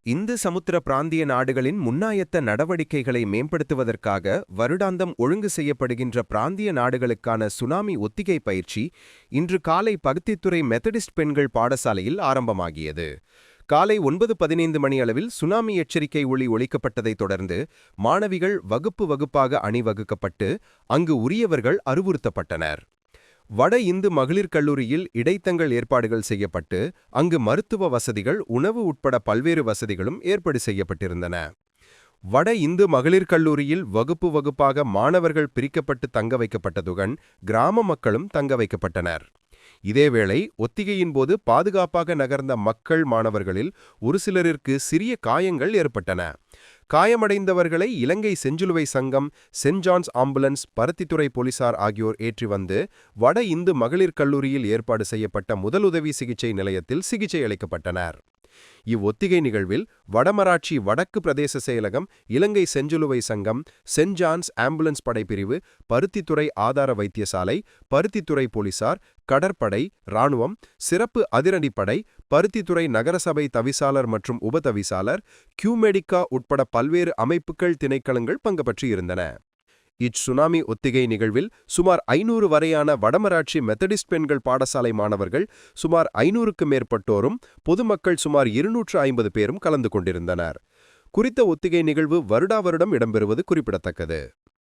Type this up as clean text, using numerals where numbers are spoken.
இந்து சமுத்திர பிராந்திய நாடுகளின் முன்னாயத்த நடவடிக்கைகளை மேம்படுத்துவதற்காக வருடாந்தம் ஒழுங்கு செய்யப்படுகின்ற பிராந்திய நாடுகளுக்கான சுனாமி ஒத்திகை பயிற்சி இன்று காலை பருத்தித்துறை மெத்தடிஸ்ட் பெண்கள் பாடசாலையில் ஆரம்பமாகியது. காலை 9:15 மணி அளவில் சுனாமி எச்சரிக்கை ஒளி ஒலிக்கப்பட்டதைத் தொடர்ந்து மாணவிகள் வகுப்பு வகுப்பாக அணிவகுக்கப்பட்டு அங்கு உரியவர்கள் அறிவுறுத்தப்பட்டனர். வட இந்து மகளிர் கல்லூரியில் இடைத்தங்கள் ஏற்பாடுகள் செய்யப்பட்டு அங்கு மருத்துவ வசதிகள், உணவு உட்பட பல்வேறு வசதிகளும் ஏற்பாடு செய்யப்பட்டிருந்தன. வட இந்து மகளிர் கல்லூரியில் வகுப்பு வகுப்பாக மாணவர்கள் பிரிக்கப்பட்டு தங்க வைக்கப்பட்டதுடன் கிராம மக்களும் தங்க வைக்கப்பட்டனர். இதேவேளை ஒத்திகையின் போது பாதுகாப்பாக நகர்ந்த மக்கள் மாணவர்களில் ஒரு சிலரிற்கு சிறிய காயங்கள் ஏற்பட்டன. காயமடைந்தவர்களை இலங்கை செஞ்சிலுவை சங்கம், சென்ட் ஜான்ஸ் ஆம்புலன்ஸ், பருத்தித்துறை போலீசார் ஆகியோர் ஏற்றி வந்து வட இந்து மகளிர் கல்லூரியில் ஏற்பாடு செய்யப்பட்ட முதலுதவி சிகிச்சை நிலையத்தில் சிகிச்சை அளிக்கப்பட்டனர். இவ்வொத்திகை நிகழ்வில் வடமராட்சி வடக்கு பிரதேச செயலகம், இலங்கை செஞ்சிலுவை சங்கம், சென்ட் ஜான்ஸ் ஆம்புலன்ஸ் படைப்பிரிவு, பருத்தித்துறை ஆதார வைத்தியசாலை, பருத்தித்துறை போலீசார், கடற்படை, இராணுவம், சிறப்பு அதிரடிப்படை, பருத்தித்துறை நகரசபை தவிசாளர் மற்றும் உபதவிசாளர், கியூமெடிக்கா உட்பட பல்வேறு அமைப்புகள், திணைக்களங்கள் பங்குபற்றி இருந்தன. இச்சுனாமி ஒத்திகை நிகழ்வில் சுமார் 500 வரையான வடமராட்சி மெத்தடிஸ்ட் பெண்கள் பாடசாலை மாணவர்கள், சுமார் 500க்கு மேற்பட்டோரும், பொதுமக்கள் சுமார் 250 பேரும் கலந்து கொண்டிருந்தனர். குறித்த ஒத்திகை நிகழ்வு வருடாவருடம் இடம்பெறுவது குறிப்பிடத்தக்கது.